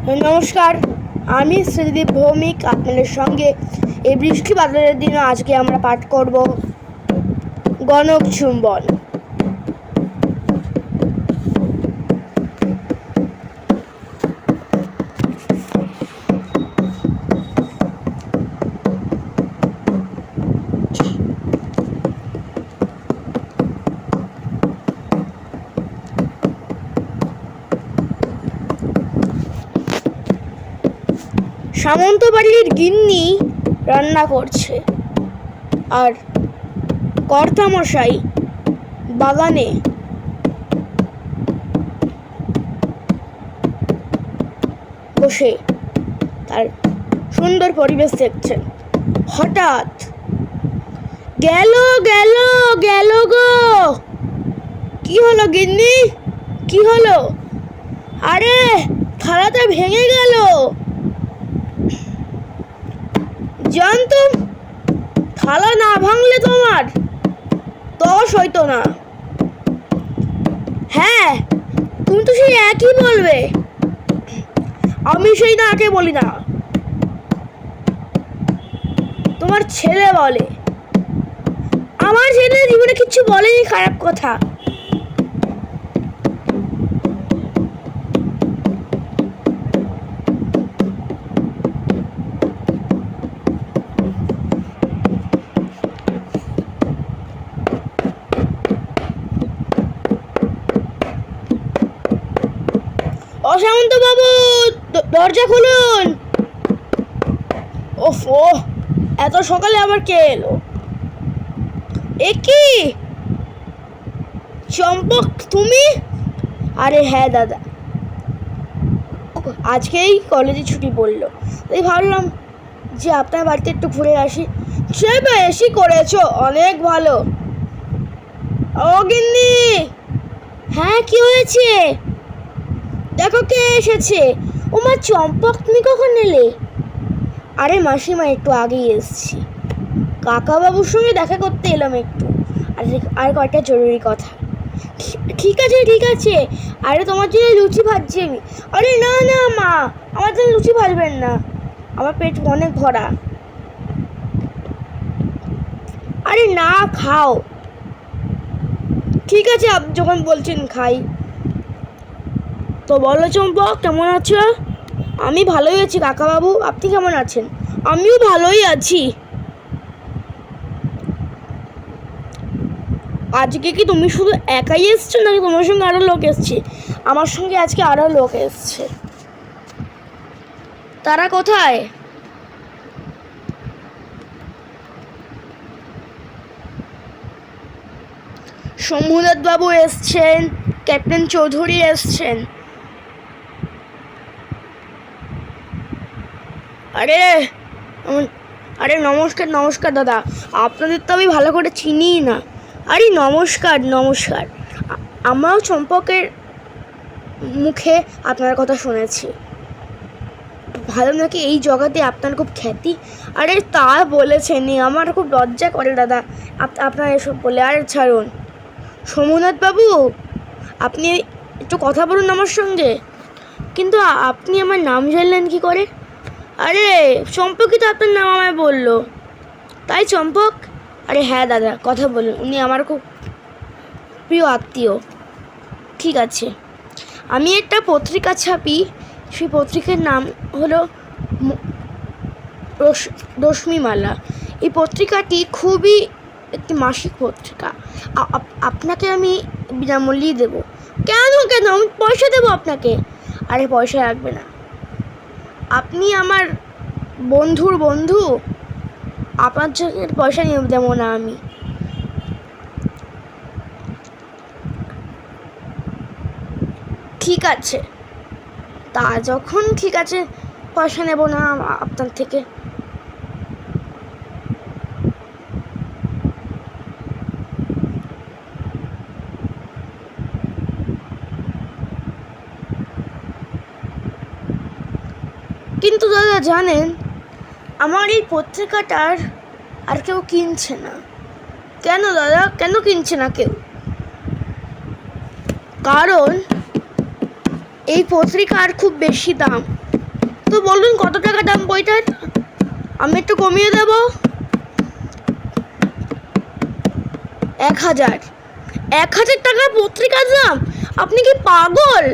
নমস্কার, আমি শ্রীদীপ ভৌমিক আপনাদের সঙ্গে এই বৃষ্টি বাদলের দিনে আজকে আমরা পাঠ করব গণক চুম্বন। সামন্ত বাড়ির গিন্নি রান্না করছে আর কর্তামশাই বাগানে বসে তার সুন্দর পরিবেশ দেখছেন। হঠাৎ গেল গেল গেল গো! কি হলো গিন্নি, কি হলো? আরে থালাটা ভেঙে গেল। জানতো থালা না ভাঙলে তোমার দশ হইতো না। হ্যাঁ, তুমি তো সেই একই বলবে। আমি সেই না আগে বলি না, তোমার ছেলে বলে। আমার ছেলে জীবনে কিচ্ছু বলেনি খারাপ কথা। অসামন্ত বাবু, দরজা খুলুন। ওফো, এত সকালে আবার কে এলো? এ কি চম্পক, তুমি? আরে হ্যাঁ দাদা, আজকেই কলেজে ছুটি পড়লো, তাই ভাবলাম যে আপনার বাড়িতে একটু ঘুরে আসি। সে বেশি করেছো, অনেক ভালো। ও গিন্নি! হ্যাঁ, কি হয়েছে? দেখো কে এসেছে। ও মা চম্পক, তুমি কখন এলে? আরে মাসিমা, একটু আগেই এসেছি। কাকাবাবুর সঙ্গে দেখা করতে এলাম একটু, আর কয়েকটা জরুরি কথা। ঠিক আছে ঠিক আছে। আরে তোমার জন্য লুচি ভাজছি আমি। আরে না না মা, আমার জন্য লুচি ভাজবেন না, আমার পেট অনেক ভরা। আরে না, খাও। ঠিক আছে, আপনি যখন বলছেন খাই। তো বলো চম্পক, কেমন আছো? আমি ভালোই আছি কাকাবাবু, আপনি কেমন আছেন? আমিও ভালোই আছি। আজকে কি তুমি শুধু একাই এসছো নাকি তোমার সঙ্গে আরো লোক এসছে? আমার সঙ্গে আজকে আরো লোক এসছে। তারা কোথায়? শম্ভুনাথ বাবু এসছেন, ক্যাপ্টেন চৌধুরী এসছেন। আরে আরে নমস্কার নমস্কার দাদা, আপনাদের তো আমি ভালো করে চিনিই না। আরে নমস্কার নমস্কার। আমরাও চম্পকের মুখে আপনার কথা শুনেছি, ভালো নাকি এই জগতে আপনার খুব খ্যাতি। আরে তা বলেছেনই, আমার খুব লজ্জা করে দাদা আপনার এসব বলে। আর ছাড়ুন। সোমনাথ বাবু, আপনি একটু কথা বলুন আমার সঙ্গে। কিন্তু আপনি আমার নাম জানলেন কি করে? আরে চম্পকই তো আপনার নাম আমায় বললো, তাই চম্পক। আরে হ্যাঁ দাদা, কথা বলুন, উনি আমার খুব প্রিয় আত্মীয়। ঠিক আছে, আমি একটা পত্রিকা ছাপি, সেই পত্রিকার নাম হলো রশ্মিমালা। এই পত্রিকাটি খুবই একটি মাসিক পত্রিকা। আপনাকে আমি বিনামূল্যেই দেবো। কেন কেন, আমি পয়সা দেবো আপনাকে। আরে পয়সা লাগবে না, আপনি আমার বন্ধুর বন্ধু, আপনার জন্য পয়সা নিয়ে দেবো না আমি। ঠিক আছে, তা যখন ঠিক আছে, পয়সা নেব না আপনার থেকে। কিন্তু দাদা জানেন, আমার এই পত্রিকাটার আর কেউ কিনছে না। কেন দাদা, কেন কিনছে না কেউ? কারণ এই পত্রিকার খুব বেশি দাম। তো বলুন কত টাকা দাম বইটার, আমি একটু কমিয়ে দেব। 1000। 1000 টাকার পত্রিকার দাম? আপনি কি পাগল?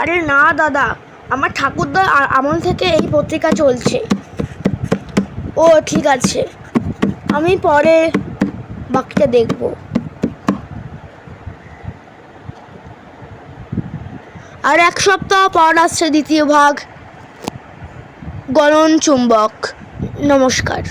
আরে না দাদা, আমার ঠাকুরদার আমল থেকে এই পত্রিকা চলছে। ও ঠিক আছে, আমি পরে বাকিটা দেখব। আর 1 সপ্তাহ পর আসছে দ্বিতীয় ভাগ, গলন চুম্বক। নমস্কার।